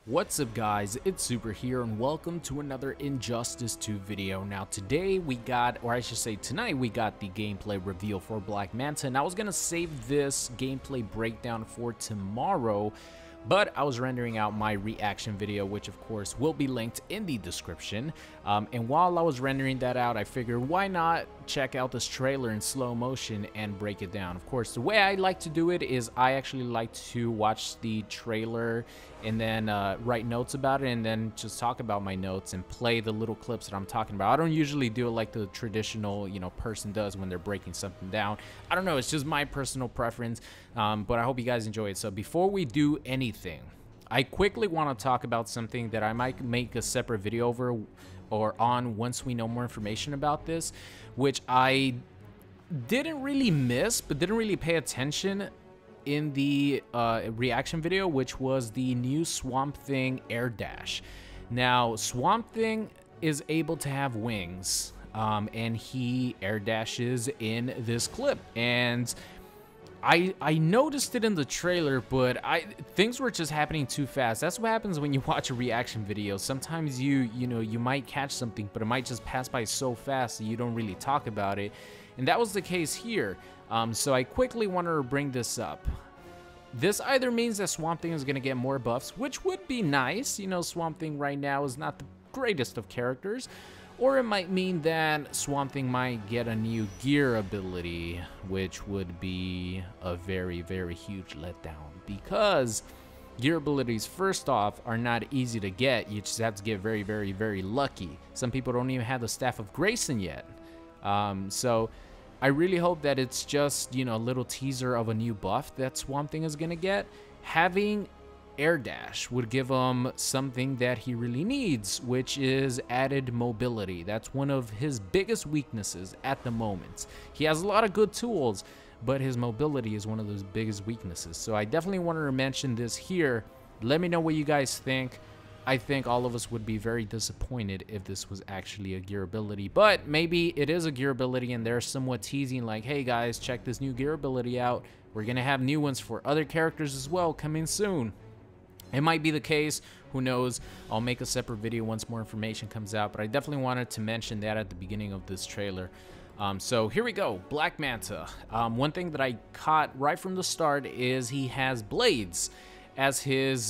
What's up guys, it's Super here and welcome to another Injustice 2 video. Now today we got, or I should say tonight we got the gameplay reveal for Black Manta, and I was gonna save this gameplay breakdown for tomorrow, but I was rendering out my reaction video, which of course will be linked in the description. And while I was rendering that out, I figured why not check out this trailer in slow motion and break it down. Of course, the way I like to do it is I actually like to watch the trailer and then write notes about it and then just talk about my notes and play the little clips that I'm talking about. I don't usually do it like the traditional, person does when they're breaking something down. I don't know, it's just my personal preference, but I hope you guys enjoy it. So before we do anything, I quickly want to talk about something that I might make a separate video over or on once we know more information about this, which I didn't really miss but didn't really pay attention in the reaction video, which was the new Swamp Thing air dash. Now Swamp Thing is able to have wings, and he air dashes in this clip, and I noticed it in the trailer, but things were just happening too fast. That's what happens when you watch a reaction video. Sometimes you might catch something, but it might just pass by so fast that you don't really talk about it. And that was the case here. So I quickly wanted to bring this up. This either means that Swamp Thing is going to get more buffs, which would be nice. Swamp Thing right now is not the greatest of characters. Or it might mean that Swamp Thing might get a new gear ability, which would be a very, very huge letdown. Because gear abilities, first off, are not easy to get. You just have to get very, very, very lucky. Some people don't even have the Staff of Grayson yet. So I really hope that it's just, a little teaser of a new buff that Swamp Thing is going to get. Having air dash would give him something that he really needs, which is added mobility. That's one of his biggest weaknesses at the moment. He has a lot of good tools, but his mobility is one of those biggest weaknesses. So I definitely wanted to mention this here. Let me know what you guys think. I think all of us would be very disappointed if this was actually a gear ability, but maybe it is a gear ability and they're somewhat teasing like, hey guys, check this new gear ability out. We're gonna have new ones for other characters as well coming soon. It might be the case, who knows. I'll make a separate video once more information comes out, but I definitely wanted to mention that at the beginning of this trailer. So here we go, Black Manta. One thing that I caught right from the start is he has blades as his,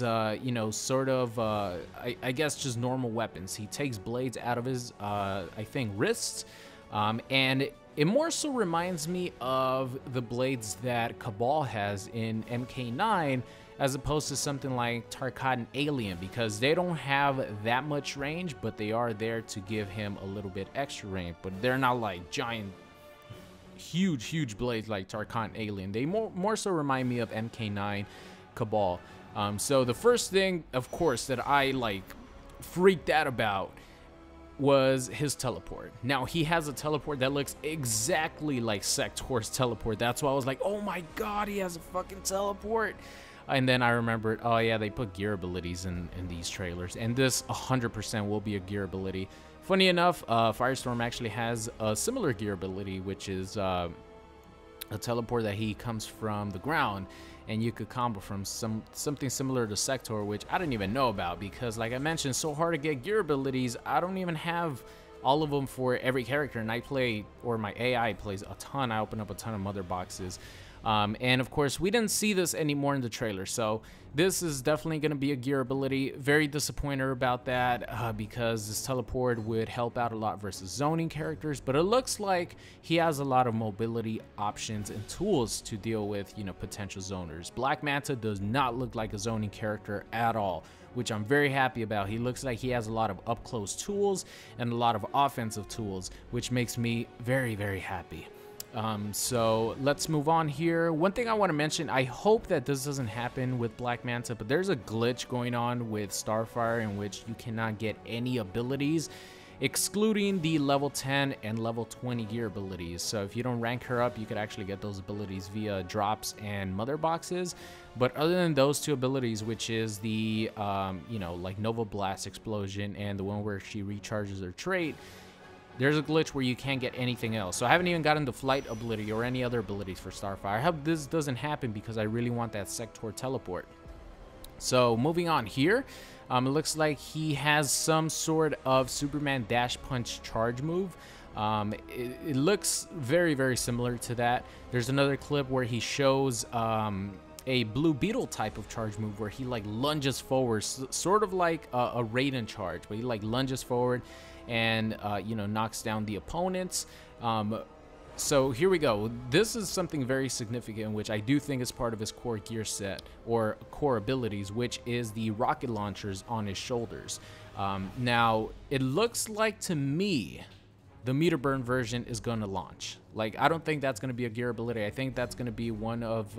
sort of, I guess just normal weapons. He takes blades out of his, I think, wrists, and it more so reminds me of the blades that Cabal has in MK9, as opposed to something like Tarkat and Alien, because they don't have that much range, but they are there to give him a little bit extra range. But they're not like giant, huge blades like Tarkat and Alien. They more so remind me of MK9 Cabal. So the first thing, of course, that I freaked out about was his teleport. Now he has a teleport that looks exactly like Sector's teleport. That's why I was like, oh my god, he has a fucking teleport. And then I remembered, oh yeah, they put gear abilities in these trailers, and this 100% will be a gear ability. Funny enough, Firestorm actually has a similar gear ability, which is a teleport that he comes from the ground, and you could combo from something similar to Sector, which I didn't even know about, because like I mentioned, it's so hard to get gear abilities. I don't even have all of them for every character, and I play, or my AI plays a ton. I open up a ton of mother boxes. And of course, we didn't see this anymore in the trailer, so this is definitely going to be a gear ability. Very disappointed about that, because this teleport would help out a lot versus zoning characters, but it looks like he has a lot of mobility options and tools to deal with, potential zoners. Black Manta does not look like a zoning character at all, which I'm very happy about. He looks like he has a lot of up-close tools and a lot of offensive tools, which makes me very, very happy. So let's move on here. One thing I want to mention, I hope that this doesn't happen with Black Manta, but there's a glitch going on with Starfire in which you cannot get any abilities, excluding the level 10 and level 20 gear abilities. So if you don't rank her up, you could actually get those abilities via drops and mother boxes. But other than those two abilities, which is the, like Nova Blast Explosion and the one where she recharges her trait, there's a glitch where you can't get anything else. So I haven't even gotten the flight ability or any other abilities for Starfire. I hope this doesn't happen because I really want that Sector teleport. So moving on here, it looks like he has some sort of Superman dash punch charge move. It looks very, very similar to that. There's another clip where he shows a Blue Beetle type of charge move where he like lunges forward, sort of like a Raiden charge, but he like lunges forward and you know, knocks down the opponents. So here we go. This is something very significant, which I do think is part of his core gear set or core abilities, which is the rocket launchers on his shoulders. Now, it looks like to me the meter burn version is going to launch. Like, I don't think that's going to be a gear ability. I think that's going to be one of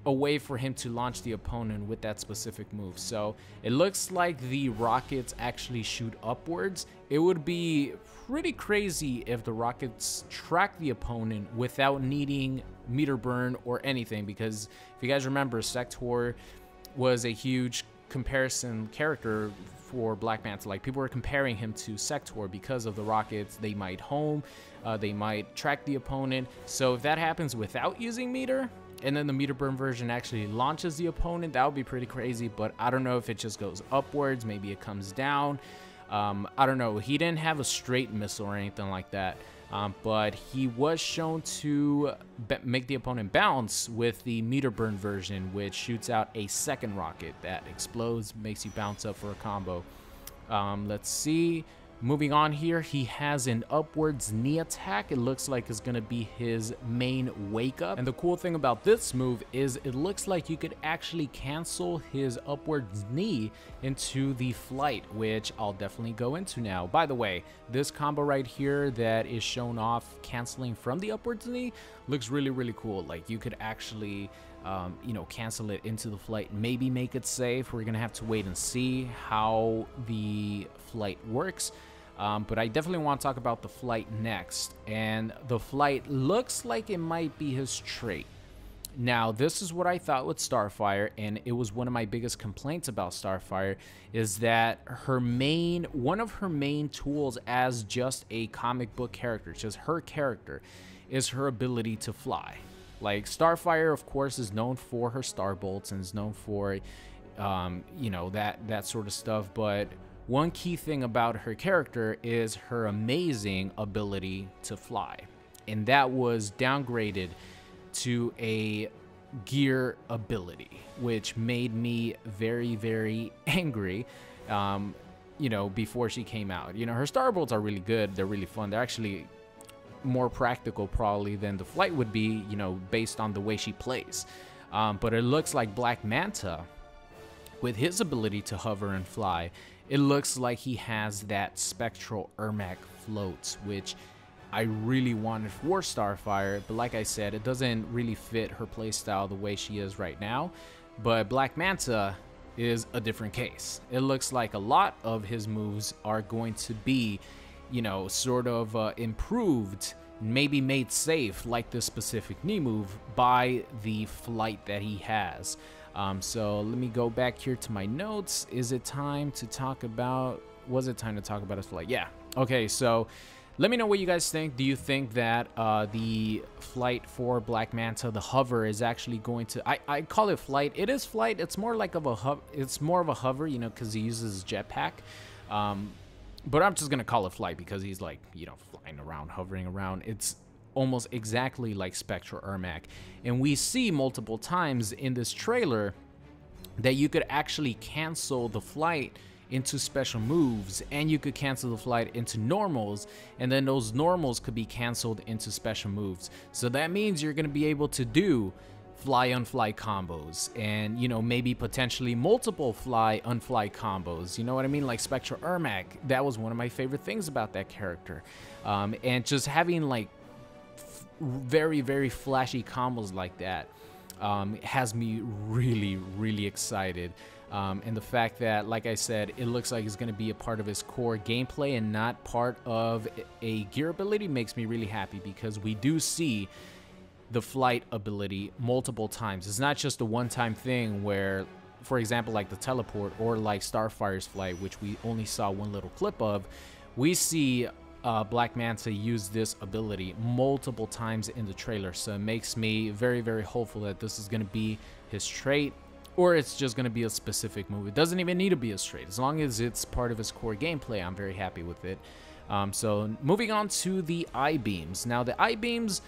a way for him to launch the opponent with that specific move. So it looks like the rockets actually shoot upwards. It would be pretty crazy if the rockets track the opponent without needing meter burn or anything, because if you guys remember, Sector was a huge comparison character for Black Manta. Like, people were comparing him to Sector because of the rockets. They might home, they might track the opponent. So if that happens without using meter, and then the meter burn version actually launches the opponent, that would be pretty crazy. But I don't know if it just goes upwards, maybe it comes down. I don't know. He didn't have a straight missile or anything like that, but he was shown to make the opponent bounce with the meter burn version, which shoots out a second rocket that explodes, makes you bounce up for a combo. Let's see. Moving on here, he has an upwards knee attack. It looks like it's going to be his main wake up. And the cool thing about this move is it looks like you could actually cancel his upwards knee into the flight, which I'll definitely go into now. By the way, this combo right here that is shown off canceling from the upwards knee looks really, really cool. Like, you could actually you know, cancel it into the flight, maybe make it safe. We're gonna have to wait and see how the flight works. But I definitely want to talk about the flight next. And the flight looks like it might be his trait. Now, this is what I thought with Starfire, and it was one of my biggest complaints about Starfire, is that one of her main tools as just a comic book character, just her character, is her ability to fly. Like, Starfire, of course, is known for her star bolts and is known for, you know, that sort of stuff. But one key thing about her character is her amazing ability to fly. And that was downgraded to a gear ability, which made me very, very angry, you know, before she came out. You know, her star bolts are really good. They're really fun. They're actually more practical probably than the flight would be, you know, based on the way she plays. But it looks like Black Manta, with his ability to hover and fly, it looks like he has that spectral Ermac floats, which I really wanted for Starfire. But like I said, it doesn't really fit her playstyle the way she is right now. But Black Manta is a different case. It looks like a lot of his moves are going to be, you know, sort of improved, maybe made safe, like this specific knee move, by the flight that he has. So let me go back here to my notes. Is it time to talk about, was it time to talk about his flight? Yeah. Okay, so let me know what you guys think. Do you think that the flight for Black Manta, the hover, is actually going to, I call it flight. It is flight. It's more like of a it's more of a hover, you know, because he uses his jetpack. But I'm just gonna call it flight because he's, like, you know, flying around, hovering around. It's almost exactly like Spectral Ermac. And we see multiple times in this trailer that you could actually cancel the flight into special moves, and you could cancel the flight into normals, and then those normals could be canceled into special moves. So that means you're going to be able to do fly unfly combos, and, you know, maybe potentially multiple fly unfly combos, you know what I mean? Like Spectral Ermac, that was one of my favorite things about that character. And just having, like, very, very flashy combos like that has me really, really excited. And the fact that, like I said, it looks like it's going to be a part of his core gameplay and not part of a gear ability makes me really happy, because we do see the flight ability multiple times. It's not just a one-time thing where, for example, like the teleport or like Starfire's flight, which we only saw one little clip of. We see Black Manta use this ability multiple times in the trailer, so it makes me very, very hopeful that this is going to be his trait. or it's just going to be a specific move. It doesn't even need to be a straight. As long as it's part of his core gameplay, I'm very happy with it. So moving on to the I-beams. Now the I-beams,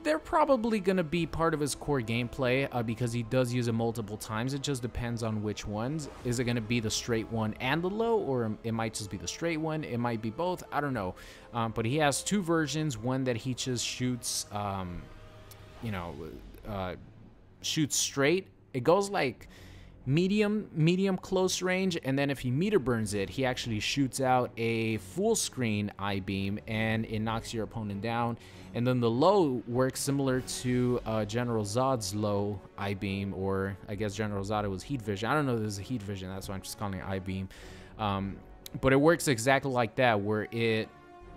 they're probably going to be part of his core gameplay because he does use it multiple times. It just depends on which ones. Is it going to be the straight one and the low, or it might just be the straight one? It might be both. I don't know. But he has two versions. One that he just shoots, shoots straight. It goes like medium close range, and then if he meter burns it, he actually shoots out a full screen I-beam and it knocks your opponent down. And then the low works similar to General Zod's low I-beam, or I guess General Zod was heat vision. I don't know if this is heat vision, that's why I'm just calling it I-beam. But it works exactly like that, where it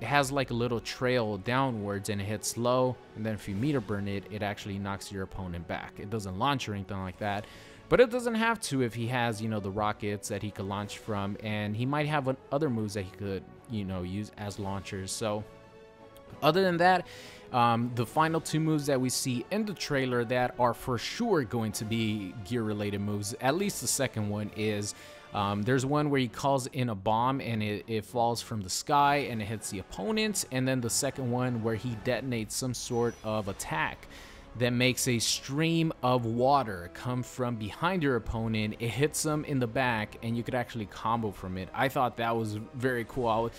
has like a little trail downwards and it hits low, and then if you meter burn it, it actually knocks your opponent back. It doesn't launch or anything like that, but it doesn't have to if he has, you know, the rockets that he could launch from, and he might have other moves that he could, you know, use as launchers. So other than that, the final two moves that we see in the trailer that are for sure going to be gear related moves, at least the second one is, there's one where he calls in a bomb and it falls from the sky and it hits the opponent, and then the second one where he detonates some sort of attack that makes a stream of water come from behind your opponent. It hits them in the back and you could actually combo from it. I thought that was very cool.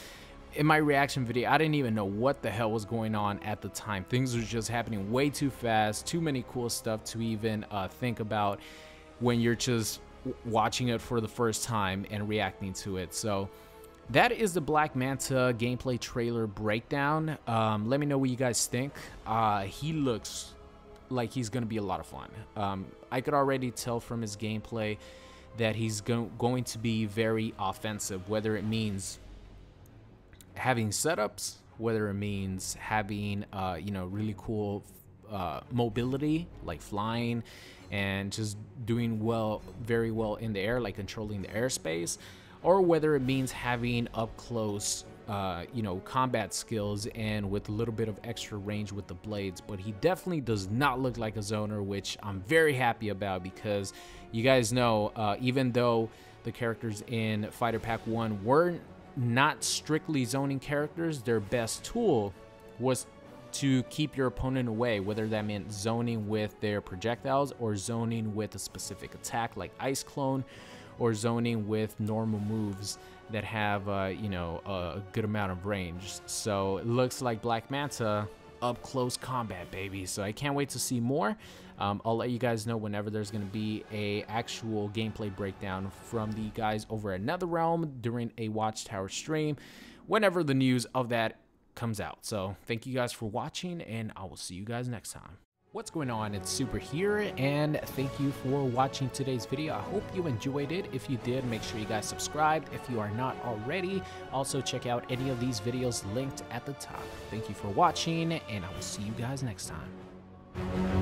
In my reaction video, I didn't even know what the hell was going on at the time. Things were just happening way too fast, too many cool stuff to even think about when you're just watching it for the first time and reacting to it. So that is the Black Manta gameplay trailer breakdown. Let me know what you guys think. He looks like he's going to be a lot of fun. I could already tell from his gameplay that he's going to be very offensive, whether it means having setups, whether it means having really cool mobility, like flying and just doing very well in the air, like controlling the airspace, or whether it means having up close combat skills and with a little bit of extra range with the blades. But he definitely does not look like a zoner, which I'm very happy about, because you guys know, even though the characters in Fighter Pack 1 weren't not strictly zoning characters, their best tool was to keep your opponent away, whether that meant zoning with their projectiles or zoning with a specific attack like Ice Clone, or zoning with normal moves that have a good amount of range. So it looks like Black Manta up close combat, baby. So I can't wait to see more. I'll let you guys know whenever there's going to be a actual gameplay breakdown from the guys over at NetherRealm during a Watchtower stream, whenever the news of that comes out. So thank you guys for watching, and I will see you guys next time. What's going on? It's Super here, and thank you for watching today's video. I hope you enjoyed it. If you did, make sure you guys subscribed if you are not already. Also, check out any of these videos linked at the top. Thank you for watching, and I will see you guys next time.